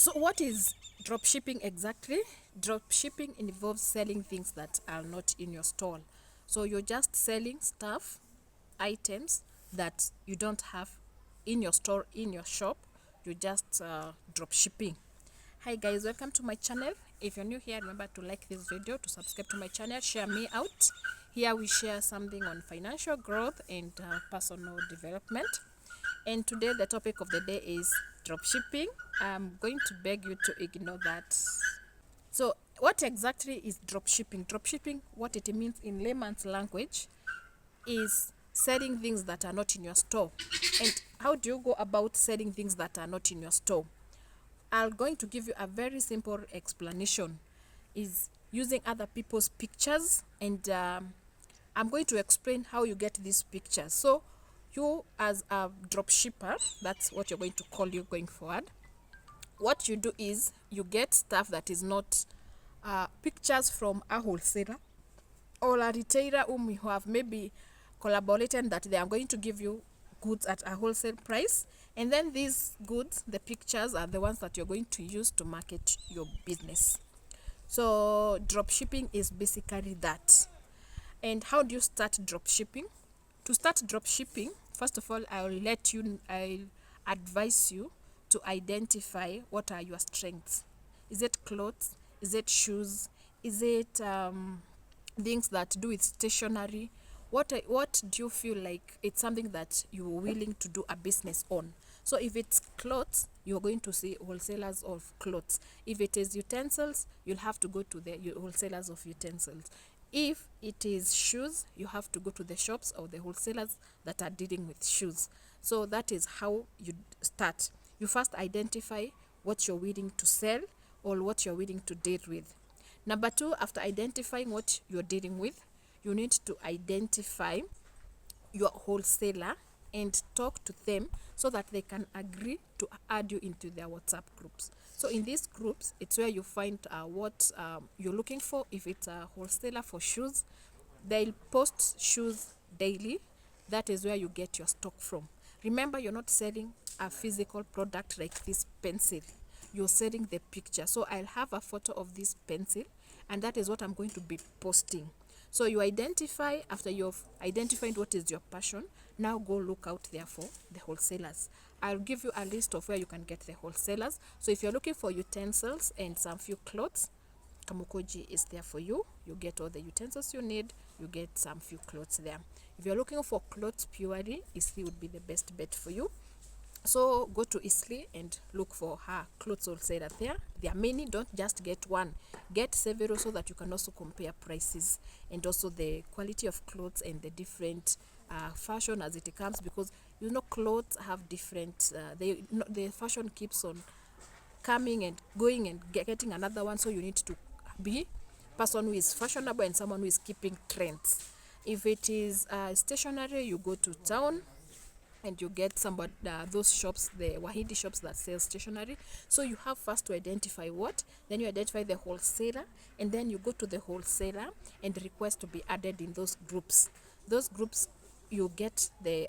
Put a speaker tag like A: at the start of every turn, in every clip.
A: So what is dropshipping exactly? Dropshipping involves selling things that are not in your store. So you're just selling stuff, items that you don't have in your store, in your shop. You're just dropshipping. Hi guys, welcome to my channel. If you're new here, remember to like this video, to subscribe to my channel, share me out. Here we share something on financial growth and personal development. And today the topic of the day is dropshipping. I'm going to beg you to ignore that. So what exactly is dropshipping? Dropshipping, what it means in layman's language, is selling things that are not in your store. And how do you go about selling things that are not in your store? I'm going to give you a very simple explanation. Is using other people's pictures, and I'm going to explain how you get these pictures. So you, as a dropshipper, that's what you're going to call you going forward. What you do is you get stuff that is not pictures from a wholesaler or a retailer whom you have maybe collaborated that they are going to give you goods at a wholesale price, and then these goods, the pictures, are the ones that you're going to use to market your business. So dropshipping is basically that. And how do you start dropshipping? To start dropshipping, first of all, I'll advise you to identify what are your strengths. Is it clothes? Is it shoes? Is it things that do with stationery? What do you feel like it's something that you're willing to do a business on? So if it's clothes, you're going to see wholesalers of clothes. If it is utensils, you'll have to go to the wholesalers of utensils. If it is shoes, you have to go to the shops or the wholesalers that are dealing with shoes. So that is how you start. You first identify what you're willing to sell or what you're willing to deal with. Number two, after identifying what you're dealing with, you need to identify your wholesaler and talk to them so that they can agree to add you into their WhatsApp groups. So in these groups, it's where you find what you're looking for. If it's a wholesaler for shoes, they'll post shoes daily. That is where you get your stock from. Remember, you're not selling a physical product like this pencil. You're selling the picture. So I'll have a photo of this pencil, and that is what I'm going to be posting. So you identify, after you've identified what is your passion, now go look out there for the wholesalers. I'll give you a list of where you can get the wholesalers. So if you're looking for utensils and some few clothes, Kamukoji is there for you. You get all the utensils you need. You get some few clothes there. If you're looking for clothes purely, Isli would be the best bet for you. So go to Isli and look for her clothes wholesaler there. There are many. Don't just get one. Get several so that you can also compare prices and also the quality of clothes and the different fashion as it comes, because you know clothes have different. The fashion keeps on coming and going and getting another one. So you need to be person who is fashionable and someone who is keeping trends. If it is stationery, you go to town and you get somebody those shops, the Wahidi shops that sell stationery. So you have first to identify what, then you identify the wholesaler, and then you go to the wholesaler and request to be added in those groups. Those groups, you get they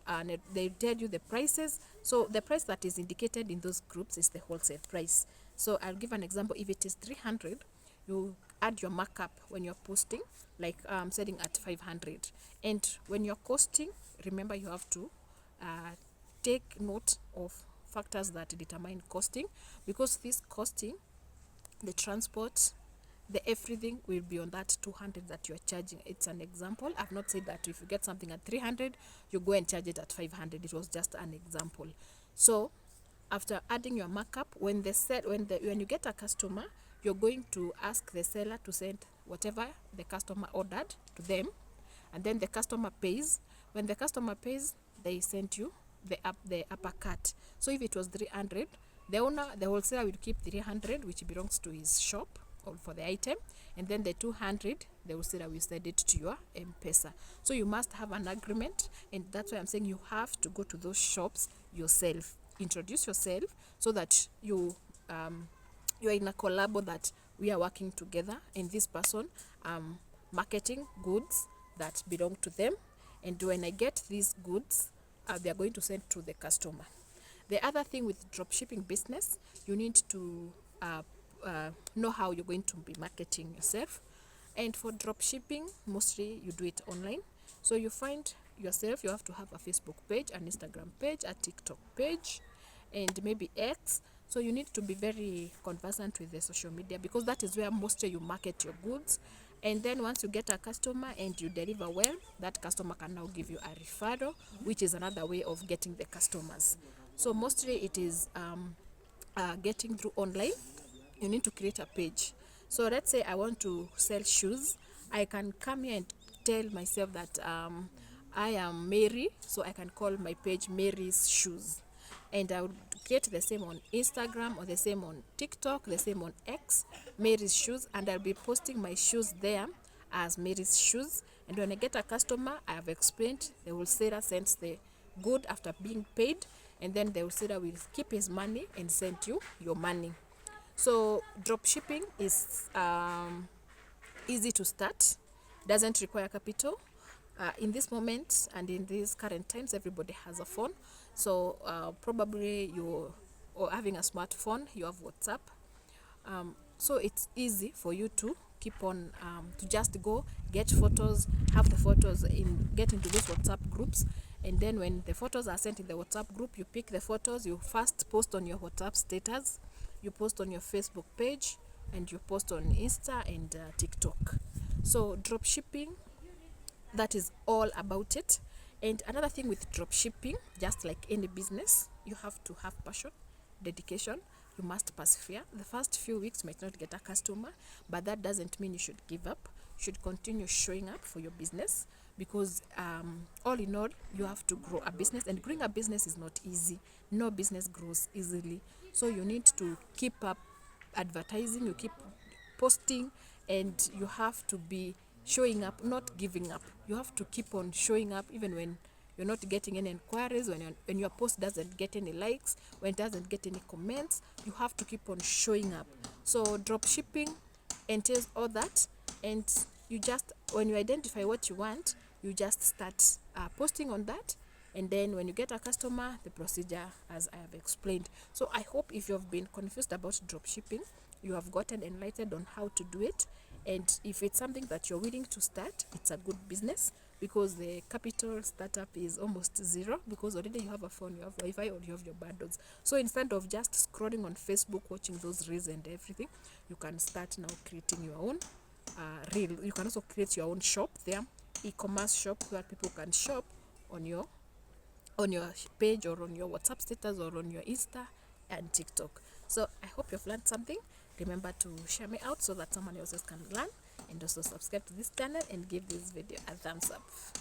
A: tell you the prices. So the price that is indicated in those groups is the wholesale price. So I'll give an example. If it is 300, you add your markup when you're posting, like selling at 500. And when you're costing, remember you have to take note of factors that determine costing, because this costing, the transport, the everything will be on that 200 that you are charging. It's an example. I've not said that if you get something at 300, you go and charge it at 500. It was just an example. So after adding your markup, when you get a customer, you're going to ask the seller to send whatever the customer ordered to them, and then the customer pays. When the customer pays, they send you the upper cut. So if it was 300, the wholesaler will keep 300, which belongs to his shop or for the item, and then the 200, the wholesaler will send it to your M-Pesa. So you must have an agreement, and that's why I'm saying you have to go to those shops yourself. Introduce yourself so that you're in a collabo that we are working together, and this person marketing goods that belong to them, and when I get these goods, they are going to send to the customer. The other thing with dropshipping business, you need to know how you're going to be marketing yourself. And for drop shipping, mostly you do it online. So you find yourself, you have to have a Facebook page, an Instagram page, a TikTok page, and maybe X. So you need to be very conversant with the social media, because that is where mostly you market your goods. And then once you get a customer and you deliver well, that customer can now give you a referral, which is another way of getting the customers. So mostly it is getting through online. You need to create a page. So let's say I want to sell shoes. I can come here and tell myself that I am Mary, so I can call my page Mary's Shoes. And I would create the same on Instagram, or the same on TikTok, the same on X, Mary's Shoes, and I'll be posting my shoes there as Mary's Shoes. And when I get a customer, I have explained, the wholesaler sends the good after being paid, and then the wholesaler will keep his money and send you your money. So drop shipping is easy to start, doesn't require capital. In this moment and in these current times, everybody has a phone. So probably you're or having a smartphone, you have WhatsApp. So it's easy for you to keep on to just go get photos, have the photos get into these WhatsApp groups, and then when the photos are sent in the WhatsApp group, you pick the photos, you first post on your WhatsApp status, you post on your Facebook page, and you post on Insta and TikTok. So drop shipping, that is all about it. And another thing with drop shipping, just like any business, you have to have passion, dedication. You must persevere. The first few weeks might not get a customer, but that doesn't mean you should give up. You should continue showing up for your business, because all in all, you have to grow a business, and growing a business is not easy. No business grows easily. So you need to keep up advertising, you keep posting, and you have to be showing up, not giving up. You have to keep on showing up even when you're not getting any inquiries, when your post doesn't get any likes, when it doesn't get any comments. You have to keep on showing up. So drop shipping entails all that, and you just, when you identify what you want, you just start posting on that. And then when you get a customer, the procedure as I have explained. So I hope if you have been confused about drop shipping, you have gotten enlightened on how to do it. And if it's something that you're willing to start, it's a good business, because the capital startup is almost zero, because already you have a phone, you have Wi-Fi, or you have your bundles. So instead of just scrolling on Facebook, watching those reels and everything, you can start now creating your own reel. You can also create your own shop there, e-commerce shop, where people can shop on your page, or on your WhatsApp status, or on your Insta and TikTok. So I hope you've learned something. Remember to share me out so that someone else can learn, and also subscribe to this channel and give this video a thumbs up.